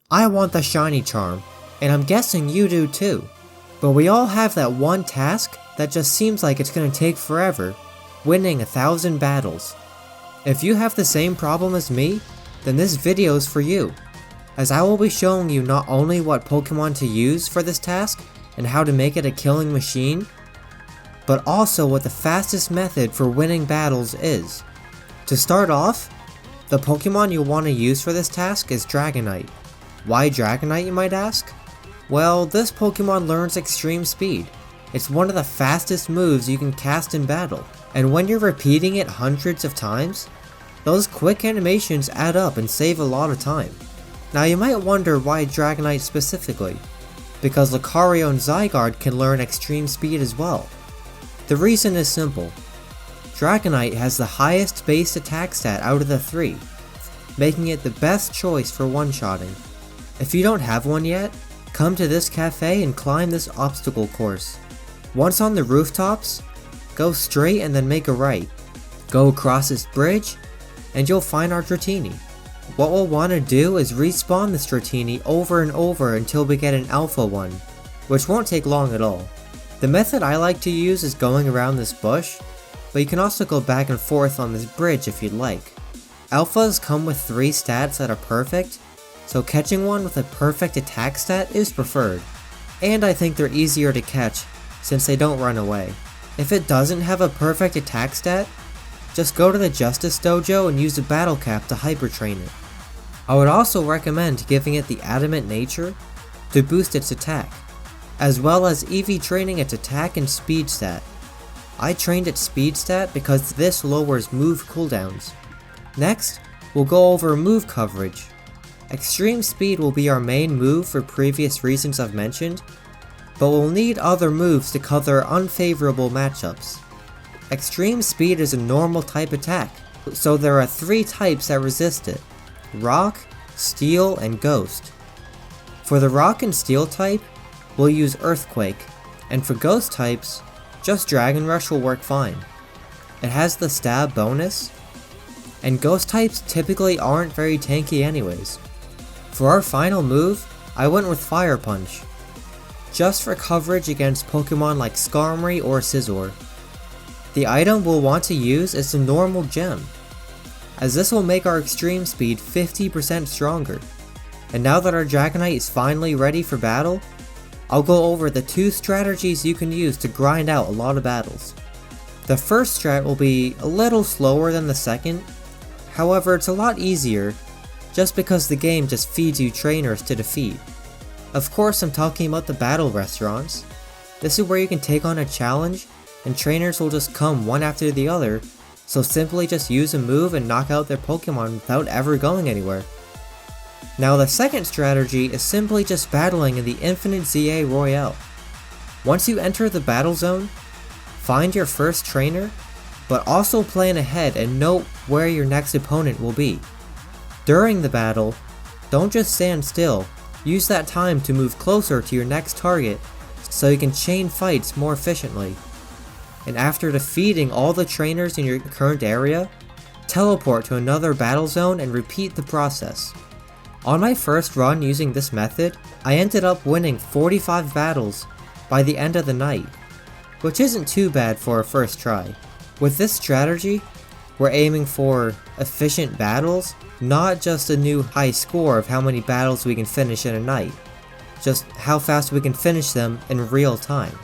I want the shiny charm, and I'm guessing you do too. But we all have that one task that just seems like it's gonna take forever, winning 1,000 battles. If you have the same problem as me, then this video is for you, as I will be showing you not only what Pokemon to use for this task and how to make it a killing machine, but also what the fastest method for winning battles is. To start off, the Pokemon you'll want to use for this task is Dragonite. Why Dragonite, you might ask? Well, this Pokemon learns extreme speed. It's one of the fastest moves you can cast in battle, and when you're repeating it hundreds of times, those quick animations add up and save a lot of time. Now you might wonder why Dragonite specifically, because Lucario and Zygarde can learn extreme speed as well. The reason is simple. Dragonite has the highest base attack stat out of the three, making it the best choice for one-shotting. If you don't have one yet, come to this cafe and climb this obstacle course. Once on the rooftops, go straight and then make a right. Go across this bridge, and you'll find our Dratini. What we'll want to do is respawn this Dratini over and over until we get an alpha one, which won't take long at all. The method I like to use is going around this bush, but you can also go back and forth on this bridge if you'd like. Alphas come with 3 stats that are perfect, so catching one with a perfect attack stat is preferred, and I think they're easier to catch since they don't run away. If it doesn't have a perfect attack stat, just go to the Justice Dojo and use a Battle Cap to Hyper Train it. I would also recommend giving it the Adamant Nature to boost its attack, as well as EV training its attack and speed stat. I trained its speed stat because this lowers move cooldowns. Next, we'll go over move coverage. Extreme Speed will be our main move for previous reasons I've mentioned, but we'll need other moves to cover unfavorable matchups. Extreme Speed is a normal type attack, so there are 3 types that resist it: Rock, Steel, and Ghost. For the Rock and Steel type, we'll use Earthquake, and for Ghost types, just Dragon Rush will work fine. It has the stab bonus, and Ghost types typically aren't very tanky anyways. For our final move, I went with Fire Punch, just for coverage against Pokemon like Skarmory or Scizor. The item we'll want to use is the normal gem, as this will make our extreme speed 50% stronger. And now that our Dragonite is finally ready for battle, I'll go over the 2 strategies you can use to grind out a lot of battles. The first strat will be a little slower than the second, however it's a lot easier just because the game just feeds you trainers to defeat. Of course I'm talking about the battle restaurants. This is where you can take on a challenge and trainers will just come one after the other, so simply just use a move and knock out their Pokemon without ever going anywhere. Now the second strategy is simply just battling in the infinite ZA Royale. Once you enter the battle zone, find your first trainer, but also plan ahead and note where your next opponent will be. During the battle, don't just stand still, use that time to move closer to your next target so you can chain fights more efficiently. And after defeating all the trainers in your current area, teleport to another battle zone and repeat the process. On my first run using this method, I ended up winning 45 battles by the end of the night, which isn't too bad for a first try. With this strategy, we're aiming for efficient battles, not just a new high score of how many battles we can finish in a night, just how fast we can finish them in real time.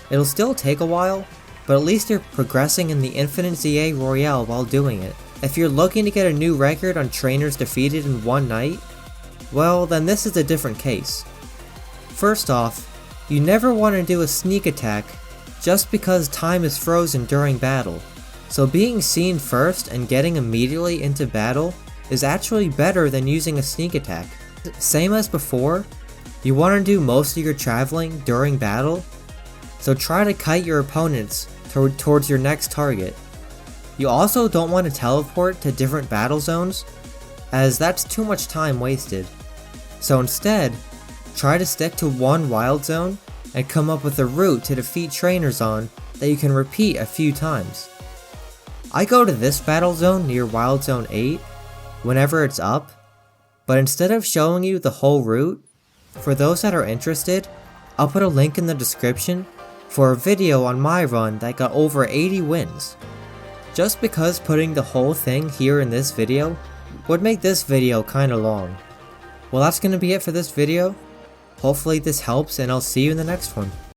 It'll still take a while, but at least you're progressing in the infinite ZA Royale while doing it. If you're looking to get a new record on trainers defeated in one night, well then this is a different case. First off, you never want to do a sneak attack just because time is frozen during battle, so being seen first and getting immediately into battle is actually better than using a sneak attack. Same as before, you want to do most of your traveling during battle, so try to kite your opponents towards your next target. You also don't want to teleport to different battle zones, as that's too much time wasted. So instead, try to stick to one wild zone and come up with a route to defeat trainers on that you can repeat a few times. I go to this battle zone near Wild Zone 8 whenever it's up, But instead of showing you the whole route, for those that are interested, I'll put a link in the description for a video on my run that got over 80 wins. Just because putting the whole thing here in this video would make this video kinda long. Well, that's gonna be it for this video. Hopefully this helps, and I'll see you in the next one.